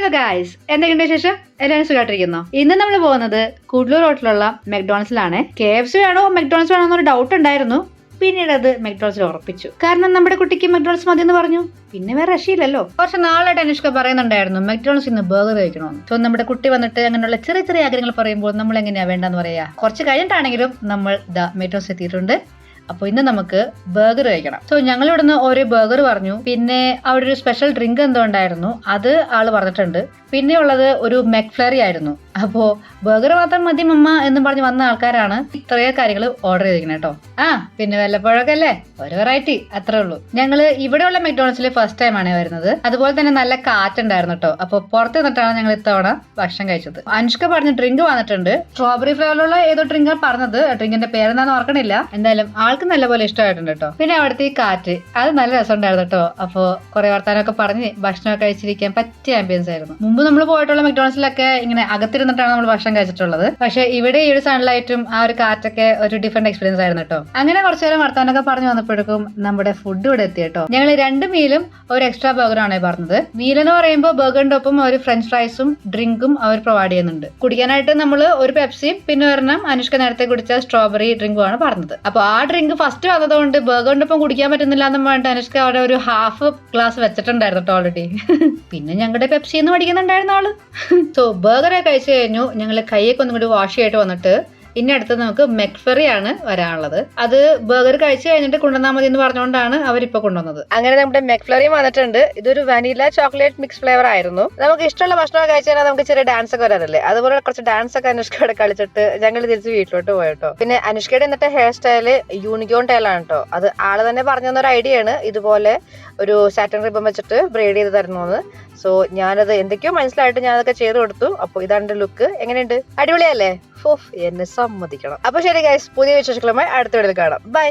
Hello guys, എന്തൊക്കെയുണ്ട് വിശേഷം? എല്ലാവരും സുഖമായിട്ടിരിക്കുന്നു. ഇന്ന് നമ്മൾ പോകുന്നത് കൂഡ്ലൂർ റോട്ടിലുള്ള മെക്ഡോണൽസിലാണ്. KFC വേണോ മെക്ഡോണൽസ് വേണോ എന്നൊരു ഡൗട്ട് ഉണ്ടായിരുന്നു. പിന്നീട് അത് മെക്ഡോണൽസിൽ ഉറപ്പിച്ചു. കാരണം നമ്മുടെ കുട്ടിക്ക് മെക്ഡോണൽസ് മതി എന്ന് പറഞ്ഞു. പിന്നെ വേറെ രക്ഷയില്ലല്ലോ. കുറച്ച് നാളായിട്ട് അനുഷ്ക പറയുന്നുണ്ടായിരുന്നു മെക്ഡോണൽസ് ഇന്ന് ബർഗർ കഴിക്കണമെന്ന്. സോ നമ്മുടെ കുട്ടി വന്നിട്ട് അങ്ങനെയുള്ള ചെറിയ ചെറിയ ആഗ്രഹങ്ങൾ പറയുമ്പോൾ നമ്മൾ എങ്ങനെയാ വേണ്ടെന്ന് പറയാ. കുറച്ച് കഴിഞ്ഞിട്ടാണെങ്കിലും നമ്മൾ മെക്ഡോണൽസ് എത്തിയിട്ടുണ്ട്. അപ്പോൾ ഇന്ന് നമുക്ക് ബർഗർ കഴിക്കണം. സോ ഞങ്ങൾ ഇവിടുന്ന് ഒരു ബർഗർ പറഞ്ഞു. പിന്നെ അവിടെ ഒരു സ്പെഷ്യൽ ഡ്രിങ്ക് എന്തോ ഉണ്ടായിരുന്നു, അത് ആള് പറഞ്ഞിട്ടുണ്ട്. പിന്നെ ഉള്ളത് ഒരു മെക്ഫ്ലറി ആയിരുന്നു. അപ്പോ ബർഗർ മാത്രം മതി മമ്മ എന്ന് പറഞ്ഞ് വന്ന ആൾക്കാരാണ് ഇത്രയോ കാര്യങ്ങൾ ഓർഡർ ചെയ്തിരിക്കുന്നത് കേട്ടോ. പിന്നെ വല്ലപ്പോഴൊക്കെ അല്ലേ ഒരു വെറൈറ്റി, അത്രേ ഉള്ളൂ. ഞങ്ങള് ഇവിടെയുള്ള മെക്ഡോണൽസിൽ ഫസ്റ്റ് ടൈം ആണ് വരുന്നത്. അതുപോലെ തന്നെ നല്ല കാറ്റുണ്ടായിരുന്നു കേട്ടോ. അപ്പൊ പുറത്ത് നിന്നിട്ടാണ് ഞങ്ങൾ ഇത്തവണ ഭക്ഷണം കഴിച്ചത്. അനുഷ്ക പറഞ്ഞ ഡ്രിങ്ക് വന്നിട്ടുണ്ട്. സ്ട്രോബെറി ഫ്ലേവറിലുള്ള ഏതോ ഡ്രിങ്ക് പറഞ്ഞത്. ഡ്രിങ്കിന്റെ പേരെന്താന്ന് ഓർക്കണില്ല. എന്തായാലും ആൾക്ക് നല്ലപോലെ ഇഷ്ടമായിട്ടുണ്ട് കേട്ടോ. പിന്നെ അവിടുത്തെ ഈ കാറ്റ് അത് നല്ല രസമുണ്ടായിരുന്നു കേട്ടോ. അപ്പൊ കുറെ വർത്താനൊക്കെ പറഞ്ഞ് ഭക്ഷണമൊക്കെ കഴിച്ചിരിക്കാൻ പറ്റിയ ആംബിയൻസ് ആയിരുന്നു. മുമ്പ് നമ്മൾ പോയിട്ടുള്ള മെക്ഡോണൽസിലൊക്കെ ഇങ്ങനെ അകത്തിരുന്നിട്ടാണ് നമ്മൾ ഭക്ഷണം കഴിച്ചിട്ടുള്ളത്. പക്ഷെ ഇവിടെ ഈ ഒരു സൺലൈറ്റും ആ ഒരു കാറ്റൊക്കെ ഒരു ഡിഫറെന്റ് എക്സ്പീരിയൻസ് ആയിരുന്നു കേട്ടോ. അങ്ങനെ കുറച്ചു നേരം വർത്താനൊക്കെ പറഞ്ഞു വന്നപ്പോഴേക്കും നമ്മുടെ ഫുഡ് ഇവിടെ എത്തി കേട്ടോ. ഞങ്ങൾ 2 മീലും ഒരു എക്സ്ട്രാ ബർഗറാണ് പറഞ്ഞത്. മീൽ എന്ന് പറയുമ്പോൾ ബർഗറിന്റെ ഒപ്പം ഒരു ഫ്രഞ്ച് ഫ്രൈസും ഡ്രിങ്കും അവർ പ്രൊവൈഡ് ചെയ്യുന്നുണ്ട്. കുടിക്കാനായിട്ട് നമ്മൾ ഒരു പെപ്സിയും പിന്നെ ഒരെണ്ണം അനുഷ്ക നേരത്തെ കുടിച്ച സ്ട്രോബെറി ഡ്രിങ്കും ആണ് പറഞ്ഞത്. അപ്പൊ ആ ഡ്രിങ്ക് ഫസ്റ്റ് വന്നതുകൊണ്ട് ബർഗറിന്റെ ഒപ്പം കുടിക്കാൻ പറ്റുന്നില്ല എന്ന് പറഞ്ഞിട്ട് അനുഷ്ക അവിടെ ഒരു ഹാഫ് ഗ്ലാസ് വെച്ചിട്ടുണ്ടായിരുന്നു കേട്ടോ ഓൾറെഡി. പിന്നെ ഞങ്ങളുടെ പെപ്സി എന്ന് പഠിക്കുന്നുണ്ടായിരുന്ന ആള്. സോ ബർഗറെ കഴിച്ചു കഴിഞ്ഞു. ഞങ്ങൾ കൈയൊക്കെ ഒന്നും കൂടി വാഷ് ചെയ്തിട്ട് വന്നിട്ട് ഇനി അടുത്ത് നമുക്ക് മെക്ഫെറി ആണ് വരാനുള്ളത്. അത് ബർഗർ കഴിച്ചു കഴിഞ്ഞിട്ട് കൊണ്ടുവന്നാൽ മതി എന്ന് പറഞ്ഞുകൊണ്ടാണ് അവരിപ്പോ കൊണ്ടുവന്നത്. അങ്ങനെ നമ്മുടെ മെക്ഫ്ലറി വന്നിട്ടുണ്ട്. ഇതൊരു വനില ചോക്ലേറ്റ് മിക്സ് ഫ്ലേവർ ആയിരുന്നു. നമുക്ക് ഇഷ്ടമുള്ള ഭക്ഷണം കഴിച്ചു കഴിഞ്ഞാൽ നമുക്ക് ചെറിയ ഡാൻസ് ഒക്കെ വരാറില്ലേ, അതുപോലെ കുറച്ച് ഡാൻസ് ഒക്കെ അനുഷ്കയുടെ കളിച്ചിട്ട് ഞങ്ങൾ തിരിച്ച് വീട്ടിലോട്ട് പോയിട്ടോ. പിന്നെ അനുഷ്കയുടെ എന്നിട്ട് ഹെയർ സ്റ്റൈല് യൂണിക്കോൺ ടൈലാണ് കേട്ടോ. അത് ആള് തന്നെ പറഞ്ഞു തന്നൊരു ഐഡിയ ആണ്, ഇതുപോലെ ഒരു സാറ്റൻ റിബൺ വെച്ചിട്ട് ബ്രെയ്ഡ് ചെയ്ത് തരുന്നത്. സോ ഞാനത് എന്തൊക്കെയോ മനസ്സിലായിട്ട് ഞാനതൊക്കെ ചെയ്ത് കൊടുത്തു. അപ്പൊ ഇതാണ് ലുക്ക്. എങ്ങനെയുണ്ട്? അടിപൊളിയല്ലേ? എന്നെ സമ്മതിക്കണം. അപ്പൊ ശരി ഗൈസ്, പുതിയ വിശേഷങ്ങളുമായി അടുത്ത വീഡിയോയിൽ കാണാം. ബൈ.